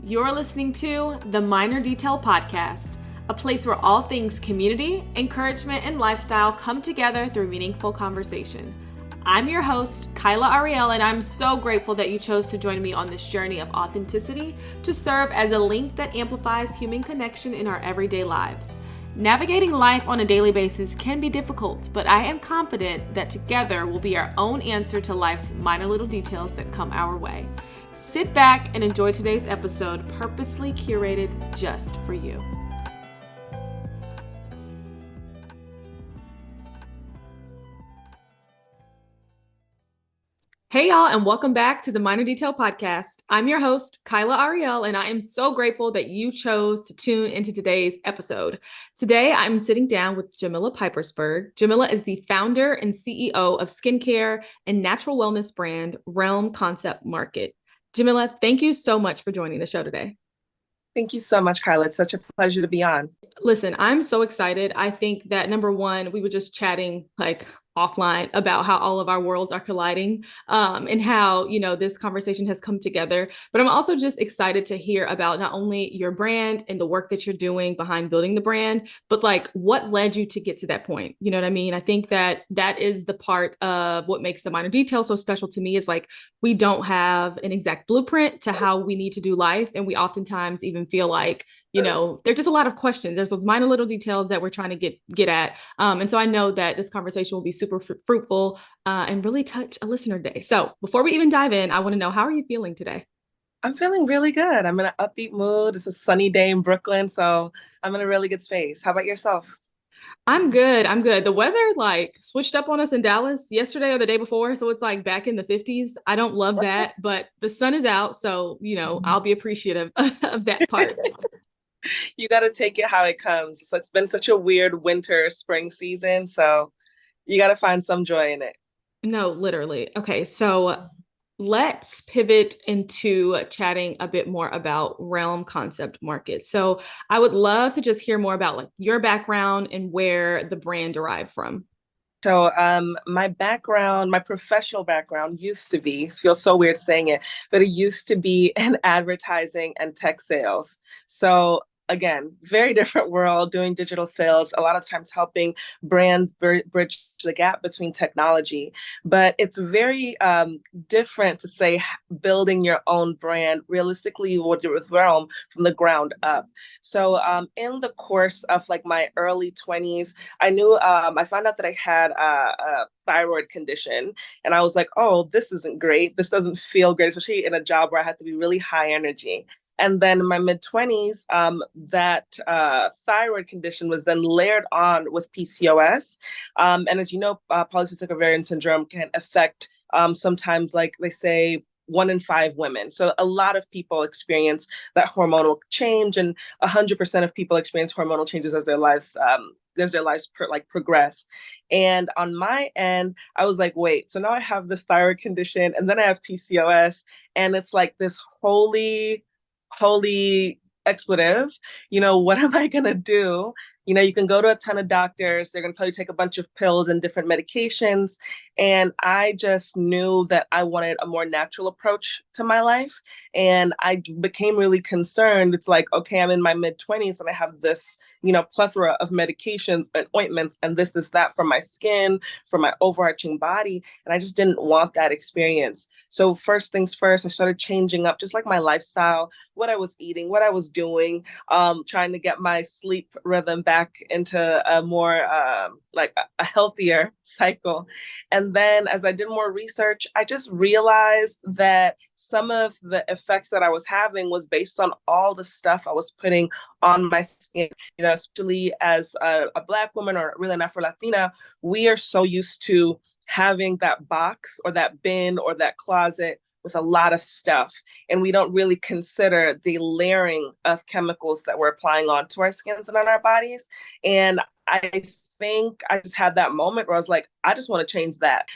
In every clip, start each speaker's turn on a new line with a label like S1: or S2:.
S1: You're listening to the Minor Detail Podcast, a place where all things community, encouragement, and lifestyle come together through meaningful conversation. I'm your host, Khaila Ariel, and I'm so grateful that you chose to join me on this journey of authenticity to serve as a link that amplifies human connection in our everyday lives. Navigating life on a daily basis can be difficult, but I am confident that together we'll be our own answer to life's minor little details that come our way. Sit back and enjoy today's episode, purposely curated just for you. Hey y'all, and welcome back to the Minor Detail Podcast. I'm your host, Khaila Ariel, and I am so grateful that you chose to tune into today's episode. Today, I'm sitting down with Jamilla Pipersburg. Jamilla is the founder and CEO of skincare and natural wellness brand Realm Concept Market. Jamilla, thank you so much for joining the show today.
S2: Thank you so much, Khaila. It's such a pleasure to be on.
S1: Listen, I'm so excited. I think that number one, we were just chatting offline about how all of our worlds are colliding and how, this conversation has come together. But I'm also just excited to hear about not only your brand and the work that you're doing behind building the brand, but what led you to get to that point. You know what I mean? I think that is the part of what makes the minor detail so special to me is we don't have an exact blueprint to how we need to do life. And we oftentimes even feel like, there's just a lot of questions. There's those minor little details that we're trying to get at. And so I know that this conversation will be super fruitful and really touch a listener today. So before we even dive in, I want to know, how are you feeling today?
S2: I'm feeling really good. I'm in an upbeat mood. It's a sunny day in Brooklyn, so I'm in a really good space. How about yourself?
S1: I'm good. The weather switched up on us in Dallas yesterday or the day before. So it's back in the 50s. I don't love that, but the sun is out. So, I'll be appreciative of that part.
S2: You got to take it how it comes. So it's been such a weird winter, spring season. So you got to find some joy in it.
S1: No, literally. Okay, so let's pivot into chatting a bit more about Realm Concept Market. So I would love to just hear more about your background and where the brand derived from.
S2: So my background, my professional background used to be, it feels so weird saying it, but it used to be in advertising and tech sales. So again, very different world doing digital sales, a lot of times helping brands bridge the gap between technology. But it's very different to say building your own brand realistically with Realm from the ground up. So in the course of my early 20s, I found out that I had a thyroid condition. And I was like, oh, this isn't great. This doesn't feel great, especially in a job where I had to be really high energy. And then in my mid 20s, that thyroid condition was then layered on with PCOS. And as you know, polycystic ovarian syndrome can affect sometimes, like they say, 1 in 5 women. So a lot of people experience that hormonal change, and 100% of people experience hormonal changes as their lives progress. And on my end, I was like, wait, so now I have this thyroid condition, and then I have PCOS, and it's like this holy expletive. What am I going to do? You can go to a ton of doctors. They're going to tell you to take a bunch of pills and different medications. And I just knew that I wanted a more natural approach to my life. And I became really concerned. It's like, okay, I'm in my mid 20s and I have this, plethora of medications and ointments and this, that for my skin, for my overarching body. And I just didn't want that experience. So first things first, I started changing up just my lifestyle, what I was eating, what I was doing, trying to get my sleep rhythm back into a more a healthier cycle. And then as I did more research, I just realized that some of the effects that I was having was based on all the stuff I was putting on my skin. Especially as a Black woman, or really an Afro-Latina, we are so used to having that box or that bin or that closet with a lot of stuff. And we don't really consider the layering of chemicals that we're applying onto our skins and on our bodies. And I think I just had that moment where I was like, I just want to change that.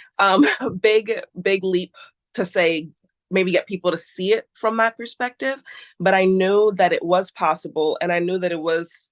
S2: Big leap to say, maybe get people to see it from my perspective. But I knew that it was possible, and I knew that it was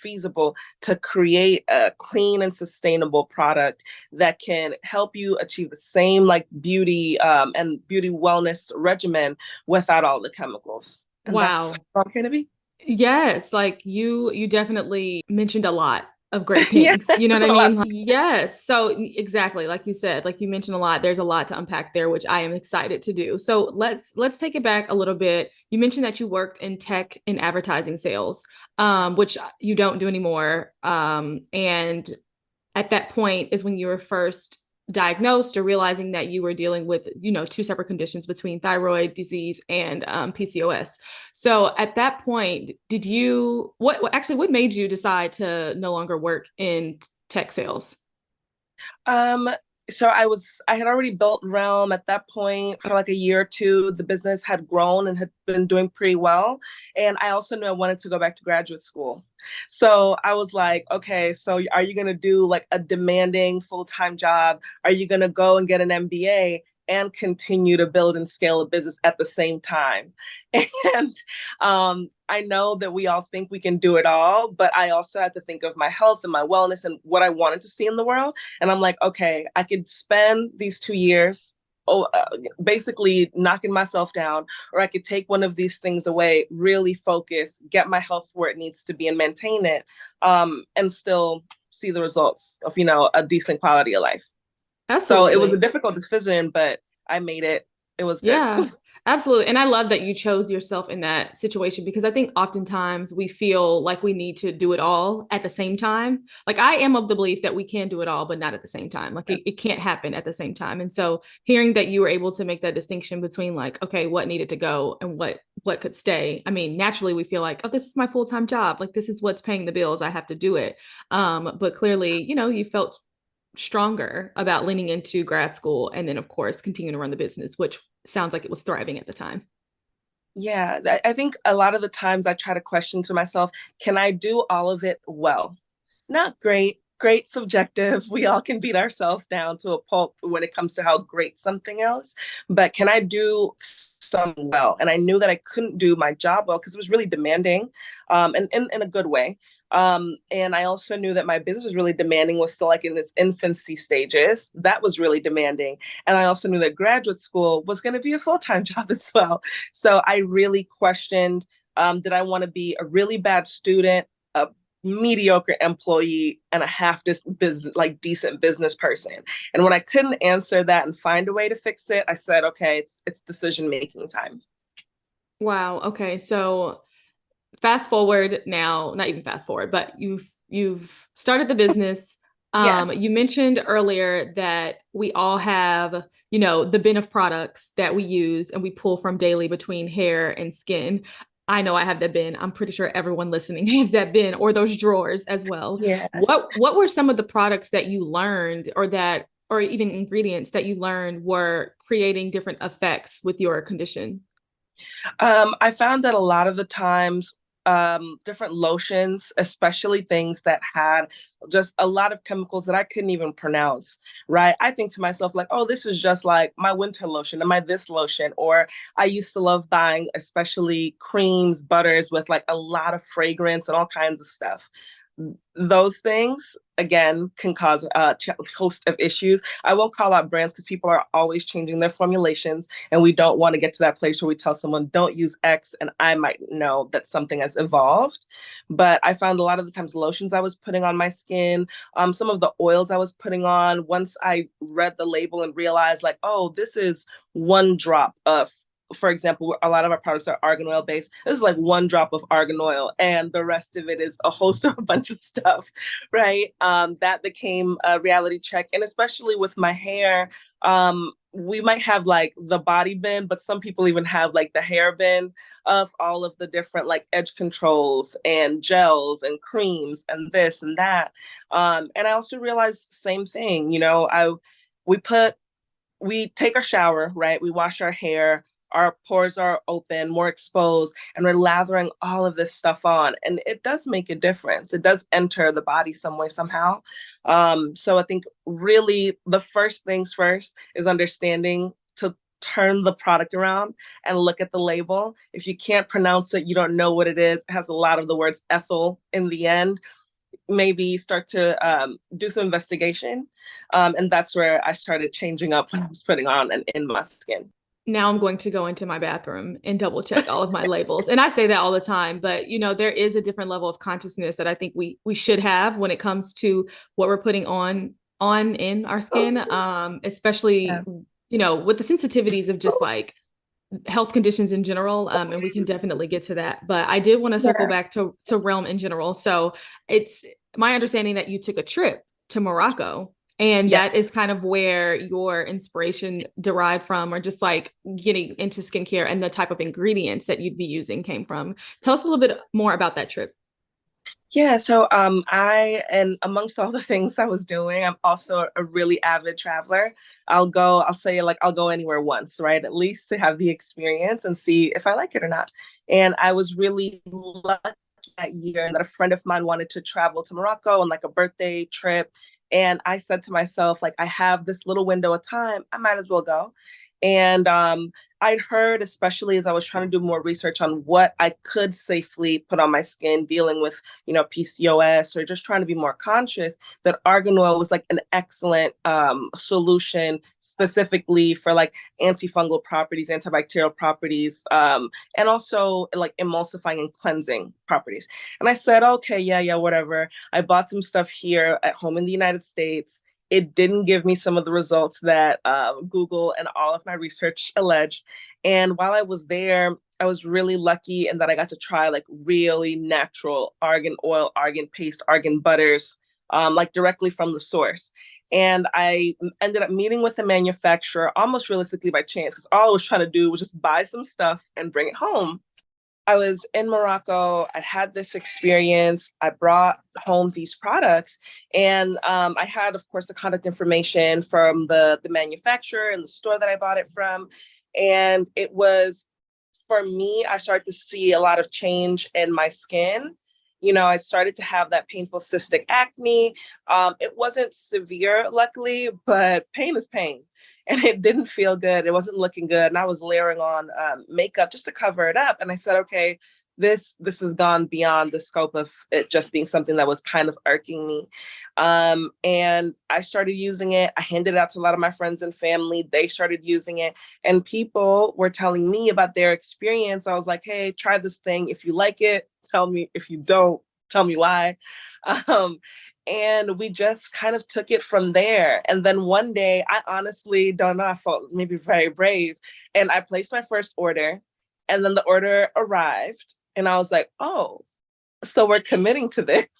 S2: feasible to create a clean and sustainable product that can help you achieve the same beauty and beauty wellness regimen without all the chemicals. And that's
S1: Wow.
S2: how I'm here to be.
S1: Yes, like you definitely mentioned a lot of great
S2: Yeah,
S1: things. You know
S2: there's
S1: what I
S2: a lot.
S1: mean? Yes. So exactly, like you said, like you mentioned a lot, there's a lot to unpack there, which I am excited to do. So let's take it back a little bit. You mentioned that you worked in tech and advertising sales, which you don't do anymore. And at that point is when you were first diagnosed or realizing that you were dealing with, two separate conditions between thyroid disease and PCOS. So at that point, did you, what made you decide to no longer work in tech sales?
S2: Um, so I had already built Realm at that point for like a year or two. The business had grown and had been doing pretty well. And I also knew I wanted to go back to graduate school. So I was like, okay, so are you going to do like a demanding full-time job? Are you going to go and get an MBA and continue to build and scale a business at the same time? And I know that we all think we can do it all, but I also had to think of my health and my wellness and what I wanted to see in the world. And I'm like, okay, I could spend these 2 years basically knocking myself down, or I could take one of these things away, really focus, get my health where it needs to be and maintain it, and still see the results of, a decent quality of life. So it was a
S1: Absolutely.
S2: difficult decision, but I made it. It was good.
S1: Yeah, absolutely. And I love that you chose yourself in that situation because I think oftentimes we feel like we need to do it all at the same time. Like I am of the belief that we can do it all, but not at the same time. Like it can't happen at the same time. And so hearing that you were able to make that distinction between like, okay, what needed to go and what could stay. I mean, naturally we feel like, oh, this is my full-time job. Like this is what's paying the bills. I have to do it. But clearly, you felt stronger about leaning into grad school and then of course continuing to run the business, which sounds like it was thriving at the time.
S2: Yeah, I think a lot of the times I try to question to myself, can I do all of it well? Not great, great subjective. We all can beat ourselves down to a pulp when it comes to how great something else, but can I do some well? And I knew that I couldn't do my job well because it was really demanding, and in a good way. And I also knew that my business was really demanding, was still like in its infancy stages. That was really demanding. And I also knew that graduate school was going to be a full-time job as well. So I really questioned, did I want to be a really bad student, a mediocre employee, and a half this business like decent business person? And when I couldn't answer that and find a way to fix it, I said, okay, it's decision making time.
S1: Wow. Okay. So fast forward now, not even fast forward, but you've started the business.
S2: Yeah.
S1: You mentioned earlier that we all have, the bin of products that we use and we pull from daily between hair and skin. I know I have that bin. I'm pretty sure everyone listening has that bin or those drawers as well.
S2: Yeah.
S1: What were some of the products that you learned or even ingredients that you learned were creating different effects with your condition?
S2: I found that a lot of the times, different lotions, especially things that had just a lot of chemicals that I couldn't even pronounce, right? I think to myself, like, oh, this is just like my winter lotion and my this lotion. Or I used to love buying, especially creams, butters with like a lot of fragrance and all kinds of stuff. Those things again can cause a host of issues. I won't call out brands because people are always changing their formulations, and we don't want to get to that place where we tell someone don't use X, and I might know that something has evolved. But I found a lot of the times lotions I was putting on my skin, some of the oils I was putting on, once I read the label and realized like, oh, this is one drop of, for example, a lot of our products are argan oil based. This is like one drop of argan oil, and the rest of it is a host of a bunch of stuff, right? That became a reality check. And especially with my hair, we might have like the body bin, but some people even have like the hair bin of all of the different like edge controls and gels and creams and this and that. And I also realized same thing, we put we take a shower, right? We wash our hair, our pores are open, more exposed, and we're lathering all of this stuff on. And it does make a difference. It does enter the body some way, somehow. So I think really the first things first is understanding to turn the product around and look at the label. If you can't pronounce it, you don't know what it is. It has a lot of the words ethyl in the end. Maybe start to do some investigation. And that's where I started changing up what I was putting on and in my skin.
S1: now I'm going to go into my bathroom and double check all of my labels. And I say that all the time, but there is a different level of consciousness that I think we should have when it comes to what we're putting on in our skin, especially
S2: Yeah.
S1: with the sensitivities of just like health conditions in general. And we can definitely get to that. But I did want to circle
S2: Yeah.
S1: back to realm in general. So it's my understanding that you took a trip to Morocco. And
S2: Yeah.
S1: that is kind of where your inspiration derived from, or just like getting into skincare and the type of ingredients that you'd be using came from. Tell us a little bit more about that trip.
S2: Yeah, so I and amongst all the things I was doing, I'm also a really avid traveler. I'll say like I'll go anywhere once, right? At least to have the experience and see if I like it or not. And I was really lucky that year that a friend of mine wanted to travel to Morocco on like a birthday trip. And I said to myself, like, I have this little window of time, I might as well go. And I'd heard, especially as I was trying to do more research on what I could safely put on my skin dealing with PCOS, or just trying to be more conscious, that argan oil was like an excellent solution specifically for like antifungal properties, antibacterial properties, and also like emulsifying and cleansing properties. And I said, okay, yeah, whatever. I bought some stuff here at home in the United States. It didn't give me some of the results that Google and all of my research alleged. And while I was there, I was really lucky in that I got to try like really natural argan oil, argan paste, argan butters, like directly from the source. And I ended up meeting with the manufacturer almost realistically by chance, because all I was trying to do was just buy some stuff and bring it home. I was in Morocco. I had this experience. I brought home these products, and I had, of course, the contact information from the manufacturer and the store that I bought it from. And it was, for me, I started to see a lot of change in my skin. I started to have that painful cystic acne. It wasn't severe, luckily, but pain is pain. And it didn't feel good. It wasn't looking good. And I was layering on makeup just to cover it up. And I said, okay, this has gone beyond the scope of it just being something that was kind of irking me. And I started using it. I handed it out to a lot of my friends and family. They started using it. And people were telling me about their experience. I was like, hey, try this thing. If you like it, tell me. If you don't, tell me why. Um, and we just kind of took it from there. And then one day, I honestly don't know, I felt maybe very brave. And I placed my first order. And then the order arrived. And I was like, oh, so we're committing to this.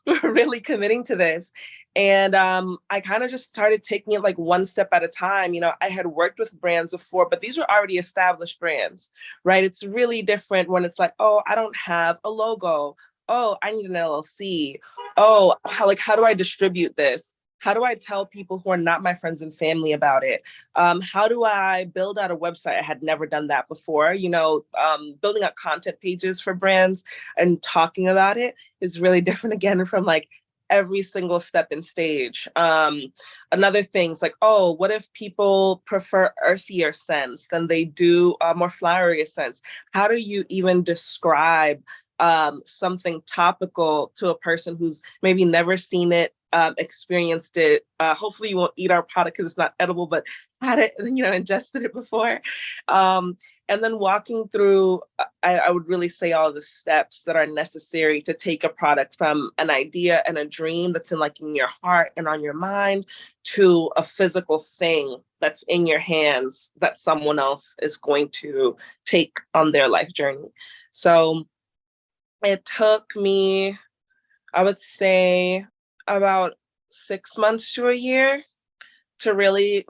S2: We're really committing to this. And I kind of just started taking it like one step at a time. I had worked with brands before, but these were already established brands, right? It's really different when it's like, oh, I don't have a logo. Oh, I need an LLC. Oh, how do I distribute this? How do I tell people who are not my friends and family about it? How do I build out a website? I had never done that before. Building out content pages for brands and talking about it is really different again from like every single step and stage. Another thing's like, oh, what if people prefer earthier scents than they do more flowery scents? How do you even describe something topical to a person who's maybe never seen it, experienced it? Hopefully you won't eat our product because it's not edible, but had it, ingested it before. And then walking through, I would really say all the steps that are necessary to take a product from an idea and a dream that's in your heart and on your mind to a physical thing that's in your hands that someone else is going to take on their life journey. So it took me, I would say, about 6 months to a year to really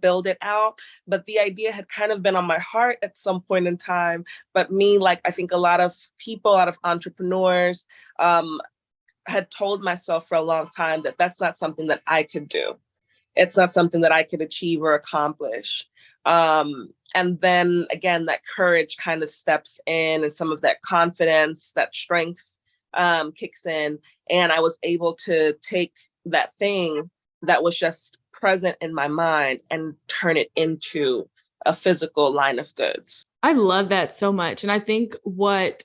S2: build it out. But the idea had kind of been on my heart at some point in time. But me, like I think a lot of people, a lot of entrepreneurs, had told myself for a long time that that's not something that I could do. It's not something that I could achieve or accomplish. And then again, that courage kind of steps in, and some of that confidence, that strength kicks in. And I was able to take that thing that was just present in my mind and turn it into a physical line of goods.
S1: I love that so much. And I think what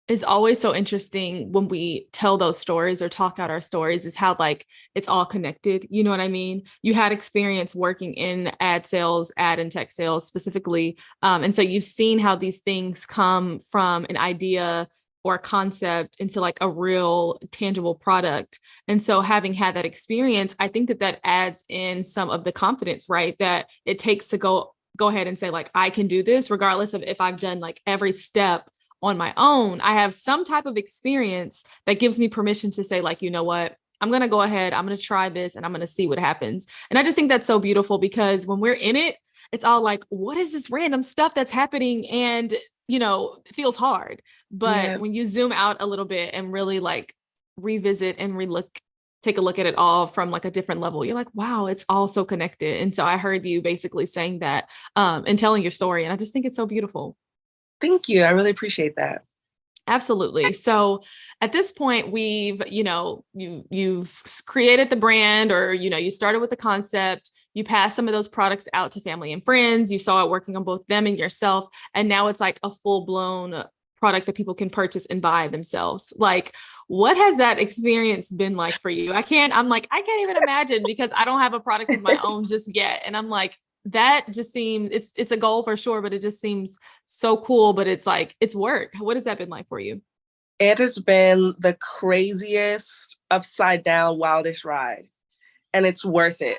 S1: is always so interesting when we tell those stories or talk out our stories is how like it's all connected. You know what I mean? You had experience working in ad sales, ad and tech sales specifically. And so you've seen how these things come from an idea or a concept into like a real tangible product. And so having had that experience, I think that that adds in some of the confidence, right? That it takes to go ahead and say like I can do this regardless of if I've done like every step on my own. I have some type of experience that gives me permission to say, like, you know what? I'm going to go ahead, I'm going to try this and I'm going to see what happens. And I just think that's so beautiful because when we're in it, it's all like, what is this random stuff that's happening? And, it feels hard. But
S2: Yeah.
S1: when you zoom out a little bit and really like revisit and relook, take a look at it all from like a different level, you're like, wow, it's all so connected. And so I heard you basically saying that and telling your story. And I just think it's so beautiful.
S2: Thank you. I really appreciate that.
S1: Absolutely. So at this point, we've, you've created the brand or, you started with the concept, you passed some of those products out to family and friends, you saw it working on both them and yourself. And now it's like a full blown product that people can purchase and buy themselves. Like, what has that experience been like for you? I'm like, I can't even imagine because I don't have a product of my own just yet. And I'm like, that just seems it's a goal for sure, but it just seems so cool. But it's like it's work. What has that been like for you?
S2: It has been the craziest, upside down, wildest ride, and it's worth it.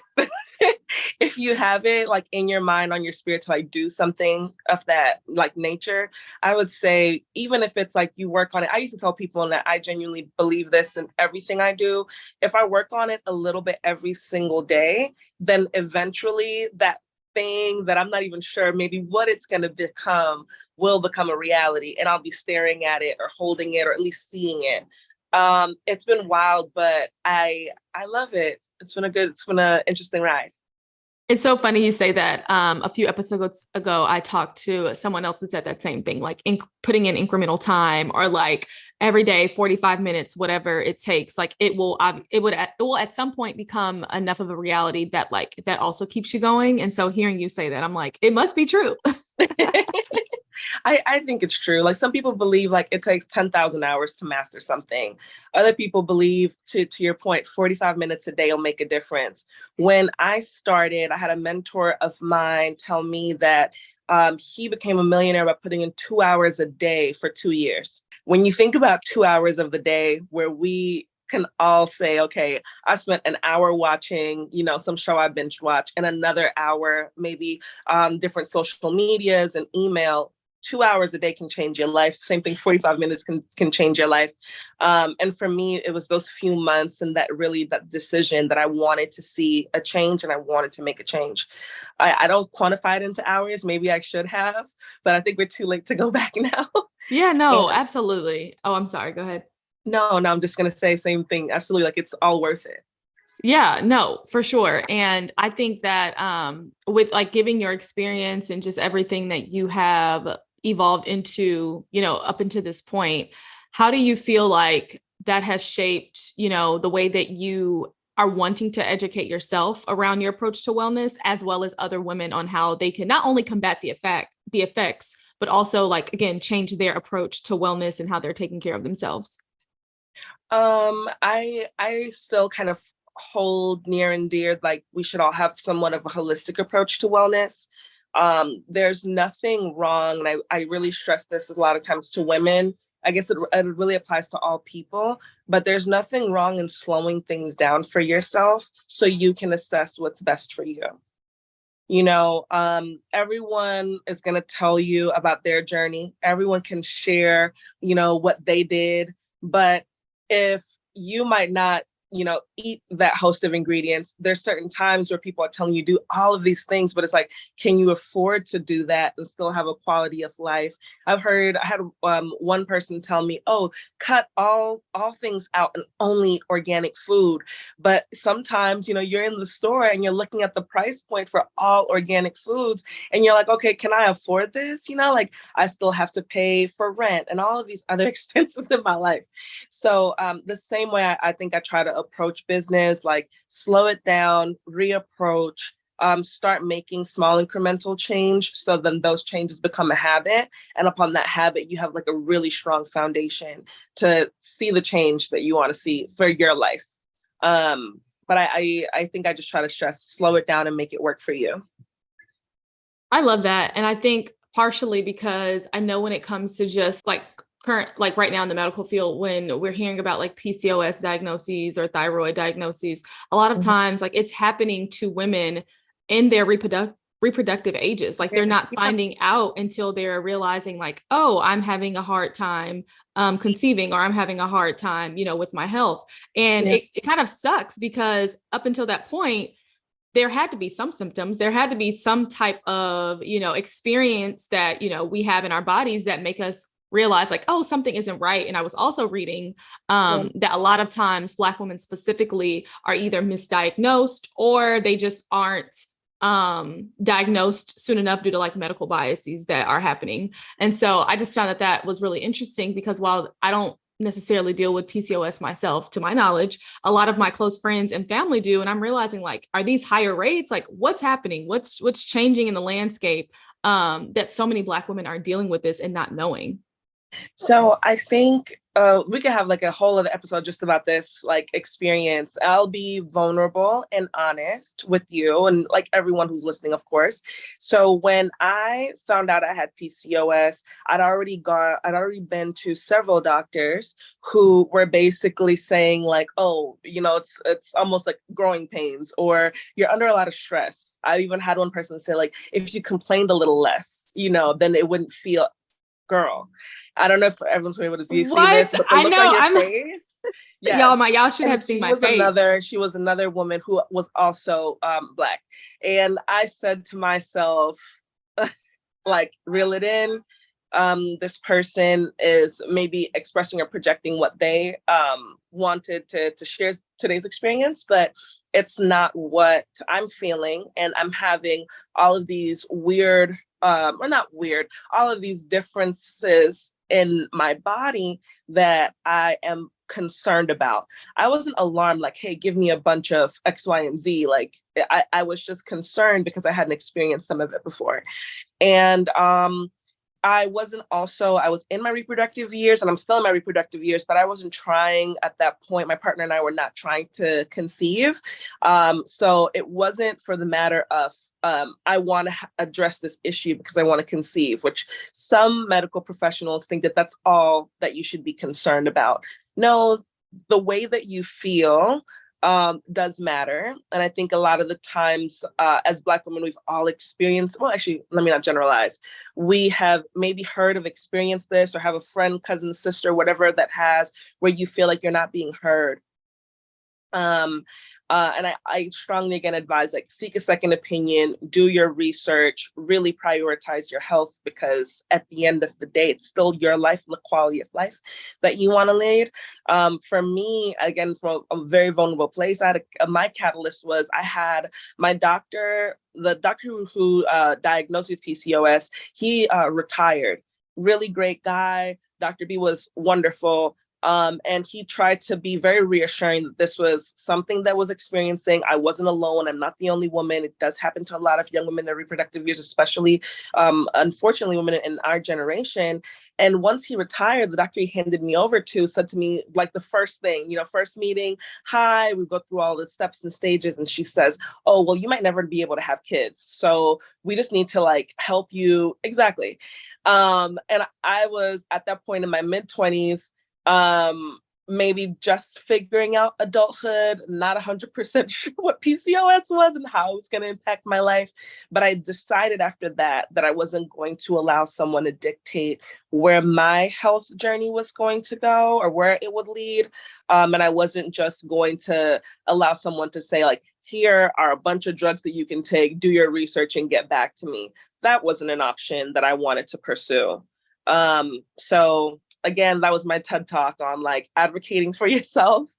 S2: If you have it like in your mind, on your spirit to like do something of that like nature, I would say, even if it's like you work on it, I used to tell people that I genuinely believe this in everything I do. If I work on it a little bit every single day, then eventually that thing that I'm not even sure maybe what it's going to become will become a reality, and I'll be staring at it or holding it or at least seeing it. It's been wild, but I love it. It's been an interesting ride.
S1: It's so funny you say that. A few episodes ago, I talked to someone else who said that same thing, like putting in incremental time or like every day, 45 minutes, whatever it takes. Like it will at some point become enough of a reality that like that also keeps you going. And so hearing you say that, I'm like, it must be true.
S2: I think it's true. Like some people believe like it takes 10,000 hours to master something. Other people believe to your point, 45 minutes a day will make a difference. When I started, I had a mentor of mine tell me that he became a millionaire by putting in 2 hours a day for 2 years. When you think about 2 hours of the day where we can all say, okay, I spent an hour watching, some show I binge watch and another hour, maybe different social medias and email. 2 hours a day can change your life. Same thing, 45 minutes can change your life. And for me, it was those few months and that decision that I wanted to see a change and I wanted to make a change. I don't quantify it into hours. Maybe I should have, but I think we're too late to go back now.
S1: Yeah,
S2: And
S1: no, absolutely. Oh, I'm sorry. Go ahead.
S2: no, I'm just going to say same thing. Absolutely. Like it's all worth it.
S1: Yeah, no, for sure. And I think that with like giving your experience and just everything that you have evolved into, up until this point, how do you feel like that has shaped, the way that you are wanting to educate yourself around your approach to wellness, as well as other women on how they can not only combat the effects, but also like again, change their approach to wellness and how they're taking care of themselves?
S2: I still kind of hold near and dear like we should all have somewhat of a holistic approach to wellness. There's nothing wrong, and I really stress this a lot of times to women. I guess it really applies to all people, but there's nothing wrong in slowing things down for yourself so you can assess what's best for you. Everyone is going to tell you about their journey. Everyone can share, what they did. But if you might not, eat that host of ingredients, there's certain times where people are telling you do all of these things, but it's like, can you afford to do that and still have a quality of life? I had one person tell me, oh, cut all things out and only eat organic food. But sometimes, you're in the store and you're looking at the price point for all organic foods and you're like, okay, can I afford this? Like I still have to pay for rent and all of these other expenses in my life. So the same way I think I try to approach business, like slow it down, reapproach, start making small incremental change. So then those changes become a habit. And upon that habit, you have like a really strong foundation to see the change that you want to see for your life. But I think I just try to stress, slow it down and make it work for you.
S1: I love that. And I think partially because I know when it comes to just like current, like right now in the medical field, when we're hearing about like PCOS diagnoses or thyroid diagnoses, a lot of times like it's happening to women in their reproductive ages. Like they're
S2: Yes.
S1: not finding out until they're realizing like, oh, I'm having a hard time conceiving, or I'm having a hard time, with my health. And
S2: Yeah.
S1: it kind of sucks because up until that point, there had to be some symptoms. There had to be some type of, experience that, we have in our bodies that make us realize like, oh, something isn't right. And I was also reading
S2: Yeah.
S1: that a lot of times Black women specifically are either misdiagnosed or they just aren't diagnosed soon enough due to like medical biases that are happening. And so I just found that that was really interesting because while I don't necessarily deal with PCOS myself, to my knowledge, a lot of my close friends and family do. And I'm realizing like, are these higher rates? Like what's happening? What's changing in the landscape that so many Black women are dealing with this and not knowing?
S2: So I think we could have like a whole other episode just about this like experience. I'll be vulnerable and honest with you and like everyone who's listening, of course. So when I found out I had PCOS, I'd already been to several doctors who were basically saying like, oh, it's almost like growing pains or you're under a lot of stress. I even had one person say like, if you complained a little less, then it wouldn't feel girl. I don't know if everyone's able to see this,
S1: What?
S2: but the
S1: I
S2: look on
S1: know.
S2: your
S1: I'm
S2: face, yes.
S1: y'all should
S2: And
S1: have seen my face.
S2: she was another woman who was also Black. And I said to myself, like, reel it in. This person is maybe expressing or projecting what they wanted to share today's experience, but it's not what I'm feeling. And I'm having all of these weird, or not weird, all of these differences in my body that I am concerned about. I wasn't alarmed, like, hey, give me a bunch of X, Y, and Z. Like, I was just concerned because I hadn't experienced some of it before. And I was in my reproductive years and I'm still in my reproductive years, but I wasn't trying at that point. My partner and I were not trying to conceive. So it wasn't for the matter of, I want to address this issue because I want to conceive, which some medical professionals think that that's all that you should be concerned about. No, the way that you feel does matter. And I think a lot of the times as Black women, we've all experienced, well, actually, let me not generalize. We have maybe heard of experienced this or have a friend, cousin, sister, whatever that has, where you feel like you're not being heard. And I strongly again advise like seek a second opinion, do your research, really prioritize your health because at the end of the day, it's still your life, the quality of life that you want to lead. For me, again, from a very vulnerable place, my catalyst was I had my doctor, the doctor who diagnosed with PCOS, he retired. Really great guy. Dr. B was wonderful. And he tried to be very reassuring that this was something that was experiencing. I wasn't alone. I'm not the only woman. It does happen to a lot of young women in their reproductive years, especially, unfortunately, women in our generation. And once he retired, the doctor he handed me over to said to me, like the first thing, first meeting, hi, we go through all the steps and stages. And she says, oh, well, you might never be able to have kids. So we just need to like help you. Exactly. And I was at that point in my mid-20s, maybe just figuring out adulthood, not 100% sure what PCOS was and how it was going to impact my life. But I decided after that I wasn't going to allow someone to dictate where my health journey was going to go or where it would lead. And I wasn't just going to allow someone to say like, here are a bunch of drugs that you can take, do your research and get back to me. That wasn't an option that I wanted to pursue. So again, that was my TED talk on like advocating for yourself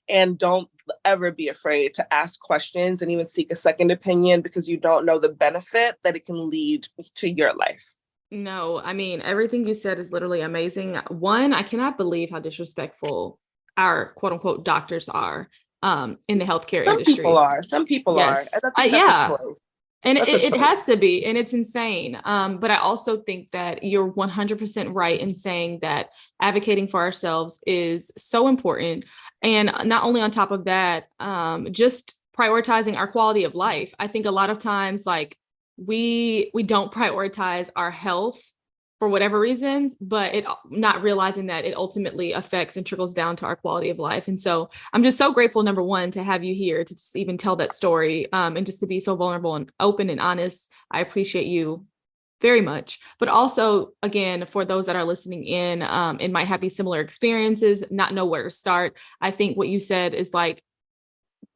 S2: and don't ever be afraid to ask questions and even seek a second opinion because you don't know the benefit that it can lead to your life.
S1: No, I mean, everything you said is literally amazing. One, I cannot believe how disrespectful our quote unquote doctors are. in the healthcare
S2: Some people
S1: industry.
S2: are. Some people are. And
S1: Yes.
S2: I think that's a
S1: Yeah.
S2: choice.
S1: And
S2: That's a
S1: it
S2: choice.
S1: has to be, and it's insane. But I also think that you're 100% right in saying that advocating for ourselves is so important. And not only on top of that, just prioritizing our quality of life. I think a lot of times, like we don't prioritize our health for whatever reasons, but it not realizing that it ultimately affects and trickles down to our quality of life. And so I'm just so grateful, number one, to have you here to just even tell that story, and just to be so vulnerable and open and honest. I appreciate you very much. But also, again, for those that are listening in, and might have these similar experiences, not know where to start. I think what you said is like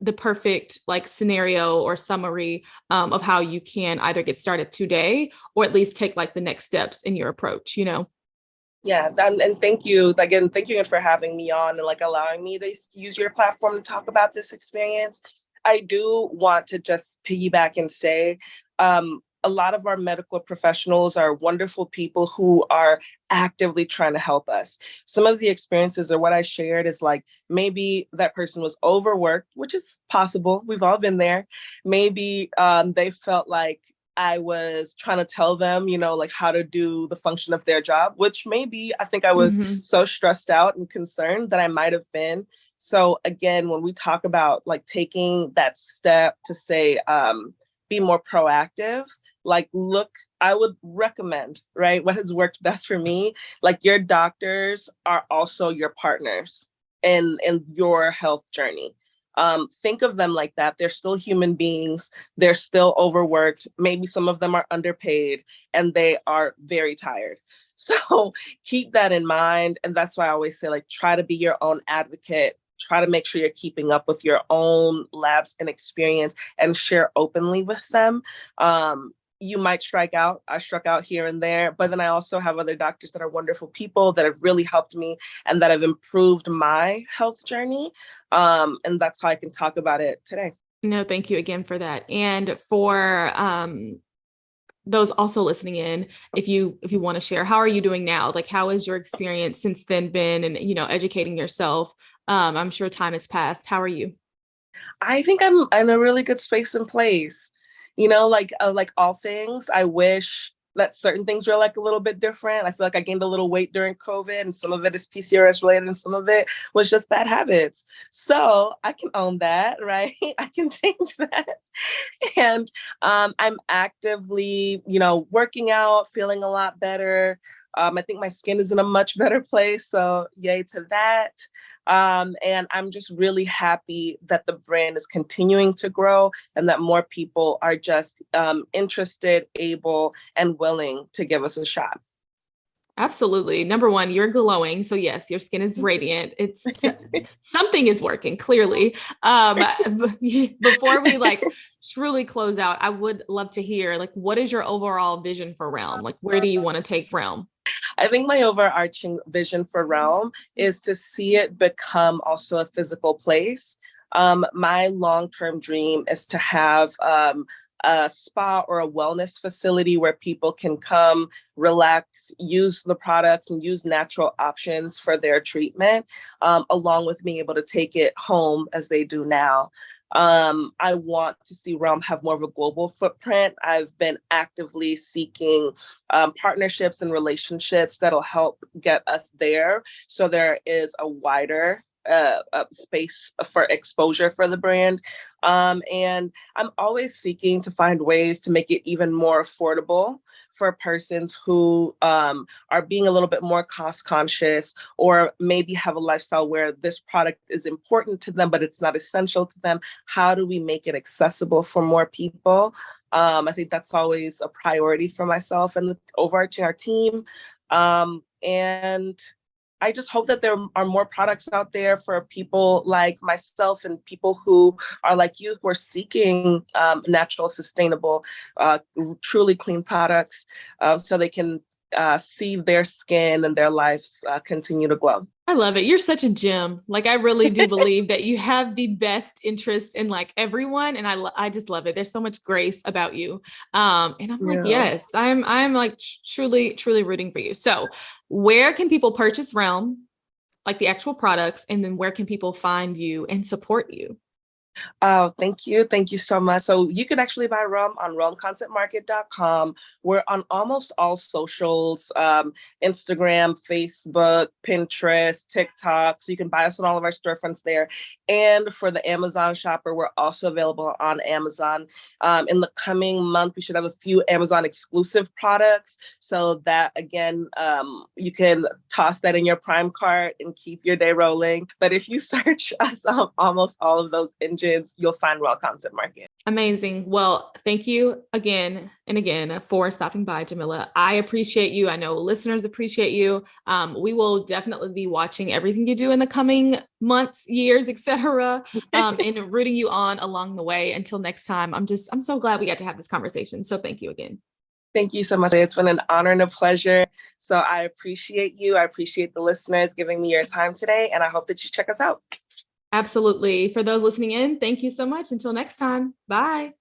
S1: the perfect like scenario or summary, of how you can either get started today or at least take like the next steps in your approach, you know?
S2: Yeah, and thank you again. Thank you again for having me on and like allowing me to use your platform to talk about this experience. I do want to just piggyback and say, a lot of our medical professionals are wonderful people who are actively trying to help us. Some of the experiences or what I shared is like maybe that person was overworked, which is possible. We've all been there. Maybe they felt like I was trying to tell them, like how to do the function of their job, which maybe I think I was
S1: Mm-hmm.
S2: so stressed out and concerned that I might have been. So again, when we talk about like taking that step to say, be more proactive, like look, I would recommend, right? What has worked best for me, like your doctors are also your partners in your health journey. Think of them like that. They're still human beings. They're still overworked. Maybe some of them are underpaid and they are very tired. So keep that in mind. And that's why I always say, like, try to be your own advocate. Try to make sure you're keeping up with your own labs and experience and share openly with them. You might strike out. I struck out here and there, but then I also have other doctors that are wonderful people that have really helped me and that have improved my health journey. And that's how I can talk about it today.
S1: No, thank you again for that. And for those also listening in, if you want to share, how are you doing now? Like, how has your experience since then been, and educating yourself? I'm sure time has passed. How are you?
S2: I think I'm in a really good space and place. Like all things, I wish that certain things were like a little bit different. I feel like I gained a little weight during COVID, and some of it is PCOS related, and some of it was just bad habits. So I can own that, right? I can change that. And I'm actively, working out, feeling a lot better. I think my skin is in a much better place. So, yay to that. And I'm just really happy that the brand is continuing to grow and that more people are just interested, able, and willing to give us a shot.
S1: Absolutely. Number one, you're glowing. So yes, your skin is radiant. It's something is working clearly. Before we like truly close out, I would love to hear like, what is your overall vision for Realm? Like, where do you want to take Realm?
S2: I think my overarching vision for Realm is to see it become also a physical place. My long-term dream is to have a spa or a wellness facility where people can come, relax, use the products, and use natural options for their treatment, along with being able to take it home as they do now. I want to see Realm have more of a global footprint. I've been actively seeking partnerships and relationships that'll help get us there. So there is a wider space for exposure for the brand. And I'm always seeking to find ways to make it even more affordable for persons who are being a little bit more cost conscious or maybe have a lifestyle where this product is important to them, but it's not essential to them. How do we make it accessible for more people? I think that's always a priority for myself and overarching our team. And I just hope that there are more products out there for people like myself and people who are like you, who are seeking natural, sustainable, truly clean products, so they can see their skin and their lives continue to glow.
S1: I love it. You're such a gem. Like I really do believe that you have the best interest in like everyone, and I just love it. There's so much grace about you. And I'm like,
S2: Yeah.
S1: yes, I'm like truly rooting for you. So, where can people purchase Realm? like the actual products, and then where can people find you and support you?
S2: Oh, thank you. Thank you so much. So you can actually buy rum on rumcontentmarket.com. We're on almost all socials, Instagram, Facebook, Pinterest, TikTok. So you can buy us on all of our storefronts there. And for the Amazon shopper, we're also available on Amazon. In the coming month, we should have a few Amazon exclusive products. So that, again, you can toss that in your Prime cart and keep your day rolling. But if you search us on almost all of those engines, you'll find Well Concept Market.
S1: Amazing. Well, thank you again and again for stopping by, Jamilla. I appreciate you. I know listeners appreciate you. We will definitely be watching everything you do in the coming months, years, etc., and rooting you on along the way. Until next time, I'm so glad we got to have this conversation. So thank you again.
S2: Thank you so much. It's been an honor and a pleasure. So I appreciate you. I appreciate the listeners giving me your time today, and I hope that you check us out.
S1: Absolutely. For those listening in, thank you so much. Until next time. Bye.